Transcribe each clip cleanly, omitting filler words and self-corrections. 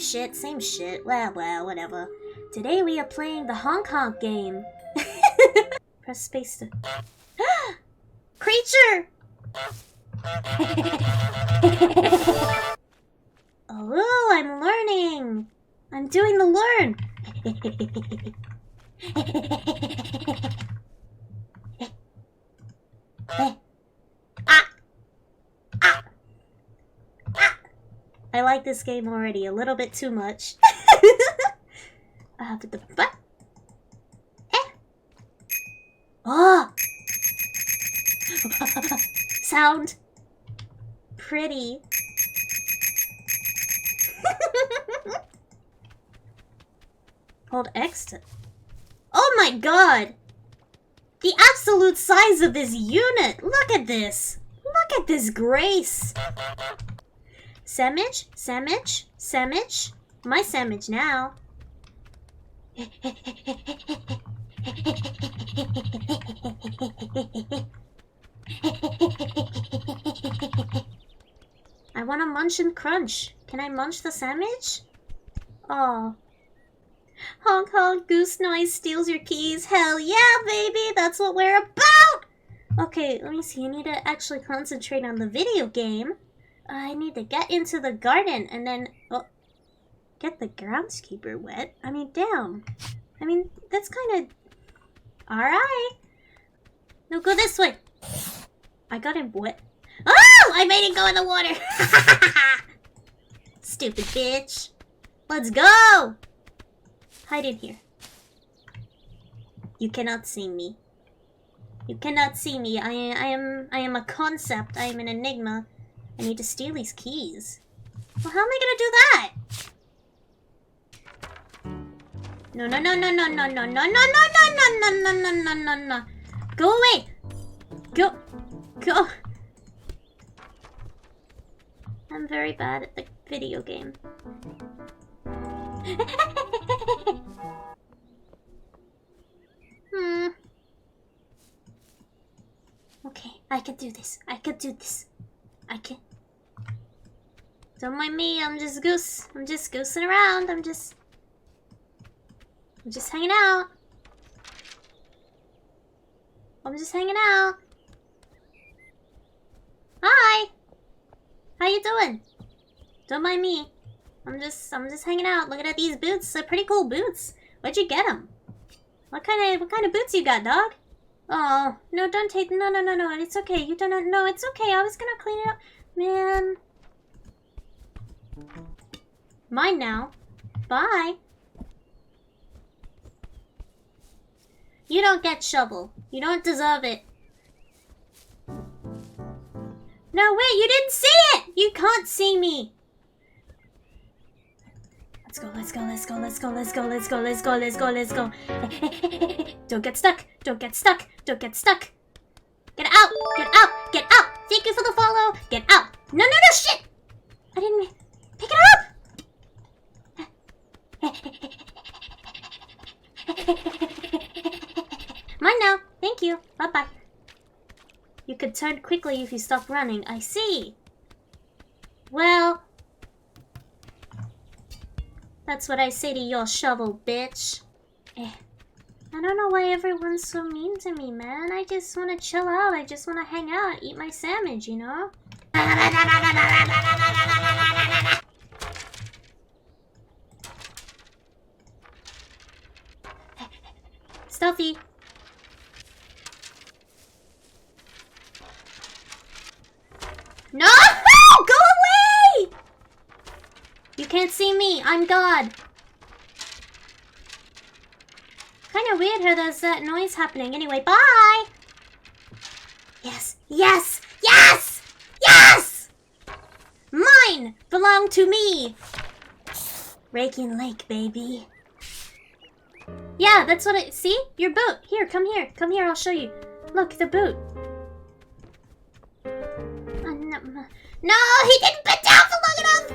shit, same shit. Well, whatever. Today we are playing the HONK game. Press space to... Creature! Oh, I'm learning! I'm doing the learn! I like this game already a little bit too much. But the butt. Oh! Sound. Pretty. Hold X to... Oh my god! The absolute size of this unit! Look at this! Look at this grace! Sandwich? Sandwich? Sandwich? My sandwich now. I want to munch and crunch. Can I munch the sandwich? Oh. Honk honk, goose noise steals your keys. Hell yeah, baby! That's what we're about! Okay, let me see. I need to actually concentrate on the video game. I need to get into the garden and then... Oh, get the groundskeeper wet? I mean, damn. I mean, that's kind of... Alright. No, go this way. I got him wet. Oh! I made it go in the water! Stupid bitch. Let's go! Hide in here. You cannot see me. You cannot see me. I am a concept. I am an enigma. I need to steal these keys. Well, how am I gonna do that? No, no, no, no, no, no, no, no, no, no, no, no, no, no, no, no, no. Go away! Go. Go. I'm very bad at the video game. Okay, I can do this. I can do this. I can. Don't mind me, I'm just goose. I'm just goosing around. I'm just hanging out. I'm just hanging out. Hi. How you doing? Don't mind me. I'm just hanging out. Looking at these boots. They're pretty cool boots. Where'd you get them? What kind of boots you got, dog? Oh, no, don't take... No, no, no, no. It's okay. You don't... No, it's okay. I was gonna clean it up. Man. Mine now. Bye. You don't get shovel. You don't deserve it. No, wait. You didn't see it. You can't see me. Let's go, let's go, let's go, let's go, let's go, let's go, let's go, let's go, let's go. Don't get stuck. Don't get stuck. Don't get stuck. Get out. Get out. Get out. Thank you for the follow. Get out. No, no, no, shit. I didn't mean... Pick it up. Mine now. Thank you. Bye-bye. You could turn quickly if you stop running. I see. Well... That's what I say to your shovel, bitch. I don't know why everyone's so mean to me, man. I just want to chill out. I just want to hang out, eat my sandwich, you know? Stealthy. No! Go away! You can't see me. I'm God. Kind of weird how there's that noise happening. Anyway, bye! Yes! Yes! Yes! Yes! Mine belong to me! Raking Lake, baby. Yeah, that's what I... See? Your boot. Here, come here. Come here, I'll show you. Look, the boot. No, he didn't put down for long enough!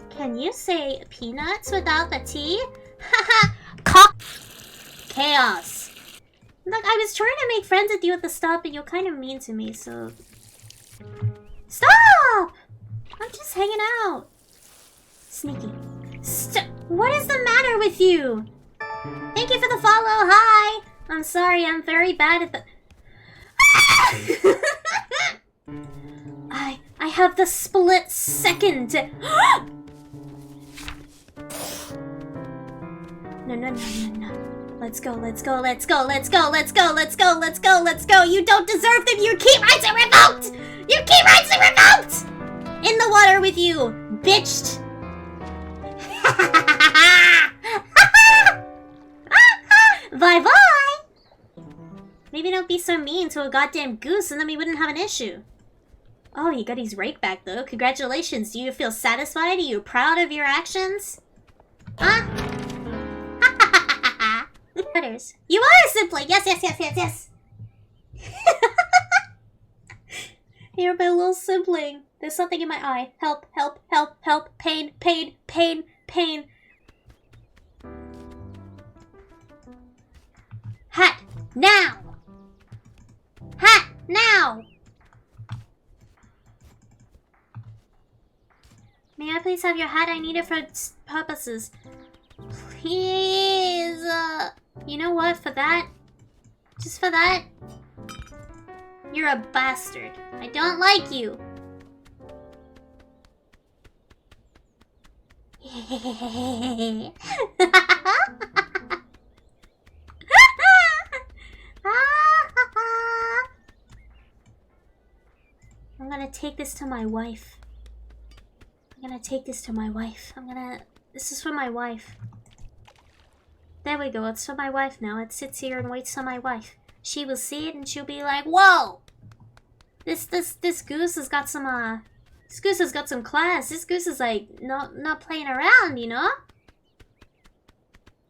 Can you say peanuts without the T? Haha! Cock! Chaos. Look, I was trying to make friends with you at the stop, but you're kind of mean to me, so... Stop! I'm just hanging out. Sneaky. What is the matter with you? Thank you for the follow. Hi. I'm sorry. I'm very bad at the... I have the split second. No. Let's go. You don't deserve them. Your key rights are revoked. In the water with you, bitched. Bye. Maybe don't be so mean to a goddamn goose and then we wouldn't have an issue. Oh, he got his rake back though. Congratulations. Do you feel satisfied? Are you proud of your actions? Huh? You are a sibling! Yes! You're my little sibling. There's something in my eye. Help. Pain. Hat! Now! May I please have your hat? I need it for purposes. Please. You know what? Just for that, you're a bastard. I don't like you. I'm gonna take this to my wife. This is for my wife. There we go, it's for my wife now. It sits here and waits for my wife. She will see it and she'll be like, whoa! This goose has got some, this goose has got some class. This goose is like, not playing around, you know?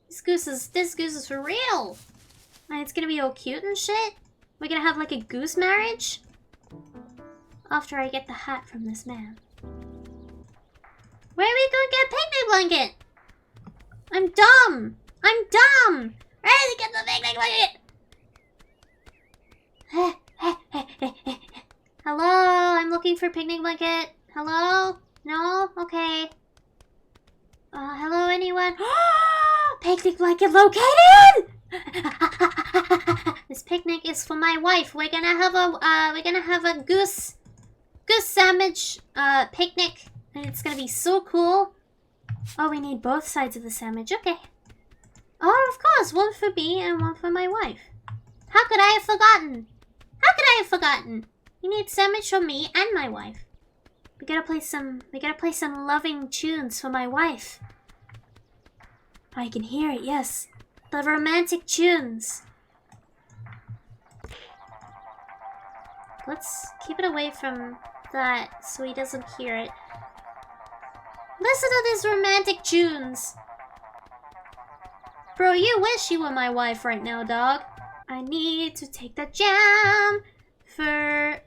This goose is for real. And it's gonna be all cute and shit. We're gonna have like a goose marriage. After I get the hat from this man. Where are we gonna get a picnic blanket? I'm dumb. Ready to get the picnic blanket. Hello, I'm looking for picnic blanket. Hello? No? Okay. Hello, anyone? Picnic blanket located! This picnic is for my wife. We're gonna have a goose sandwich picnic, and it's gonna be so cool. Oh, we need both sides of the sandwich. Okay. Oh, of course, one for me and one for my wife. How could I have forgotten? You need sandwich for me and my wife. We gotta play some loving tunes for my wife. I can hear it, yes. The romantic tunes. Let's keep it away from that so he doesn't hear it. Listen to these romantic tunes. Bro, you wish you were my wife right now, dog. I need to take the jam for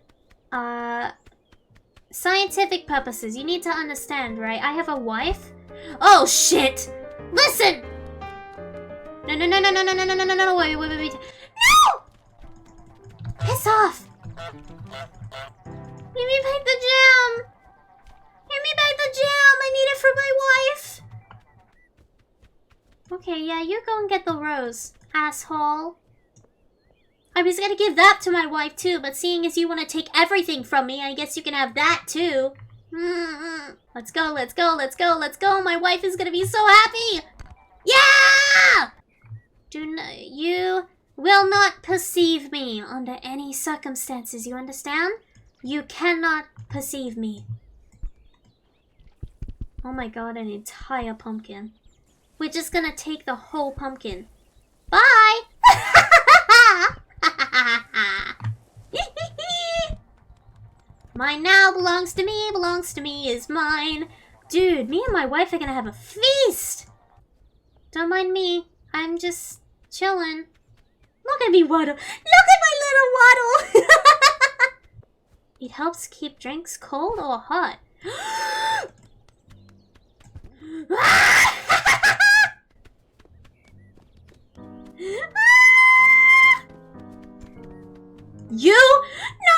scientific purposes. You need to understand, right? I have a wife. Oh shit! Listen! No, wait. No! Piss off! Give me back the jam! I need it for my wife! Okay, yeah, you go and get the rose, asshole. I was gonna give that to my wife too, but seeing as you want to take everything from me, I guess you can have that too. Let's go. My wife is gonna be so happy! Yeah! You will not perceive me under any circumstances, you understand? You cannot perceive me. Oh my god, an entire pumpkin. We're just gonna take the whole pumpkin. Bye! Mine now belongs to me, is mine. Dude, me and my wife are gonna have a feast! Don't mind me, I'm just chilling. Look at me waddle. Look at my little waddle! It helps keep drinks cold or hot. You? No.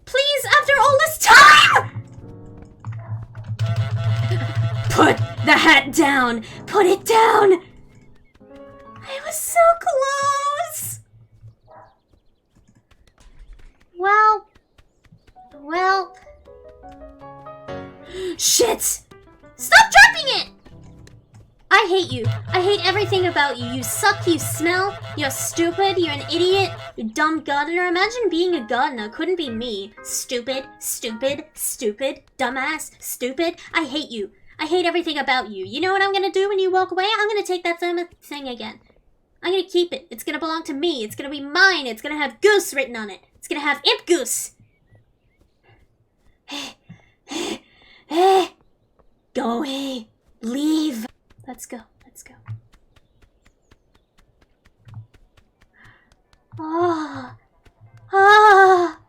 Please, after all this time! The hat down! Put it down! I was so close! Well... Shit! Stop dropping it! I hate you. I hate everything about you. You suck, you smell, you're stupid, you're an idiot, you dumb gardener. Imagine being a gardener. Couldn't be me. Stupid, stupid, stupid, dumbass, stupid. I hate you. I hate everything about you. You know what I'm gonna do when you walk away? I'm gonna take that thing again. I'm gonna keep it. It's gonna belong to me. It's gonna be mine. It's gonna have Goose written on it. It's gonna have Imp Goose. Go away. Leave. Let's go. Let's go. Ah. Ah.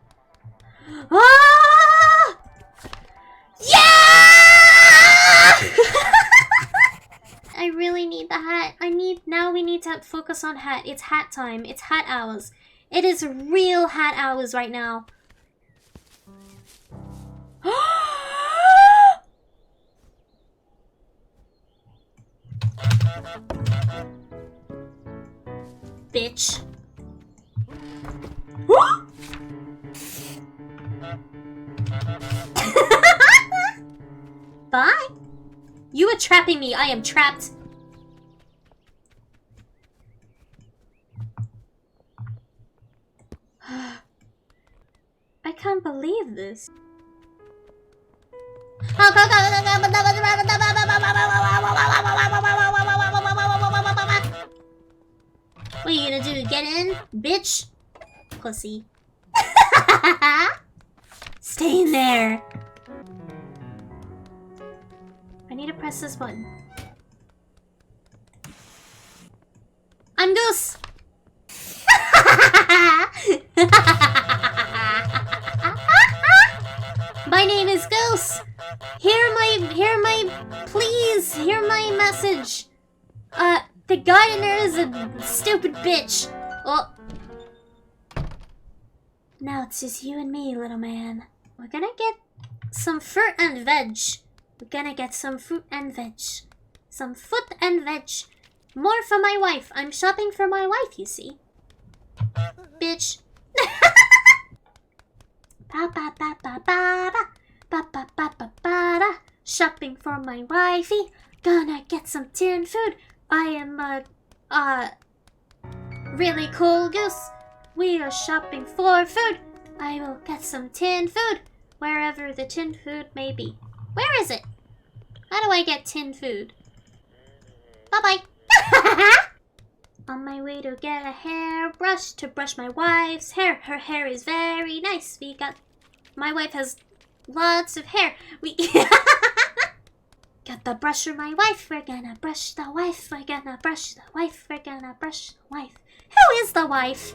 Ah. Yeah! I really need the hat. Now we need to focus on hat. It's hat time. It's hat hours. It is real hat hours right now. Bitch. Bye. You are trapping me. I am trapped. I can't believe this. What are you gonna do? Get in? Bitch? Pussy. Stay in there. I need to press this button. I'm Goose! My name is Goose! Please, hear my message. The gardener is a stupid bitch. Oh. Now it's just you and me, little man. We're gonna get some fruit and veg. We're gonna get some fruit and veg. Some fruit and veg. More for my wife. I'm shopping for my wife, you see. Bitch. Shopping for my wifey. Gonna get some tin food. I am really cool goose. We are shopping for food. I will get some tin food. Wherever the tin food may be. Where is it? How do I get tin food? Bye-bye. On my way to get a hairbrush to brush my wife's hair. Her hair is very nice. My wife has lots of hair. Got the brush for my wife. We're gonna brush the wife. We're gonna brush the wife. We're gonna brush the wife. Who is the wife?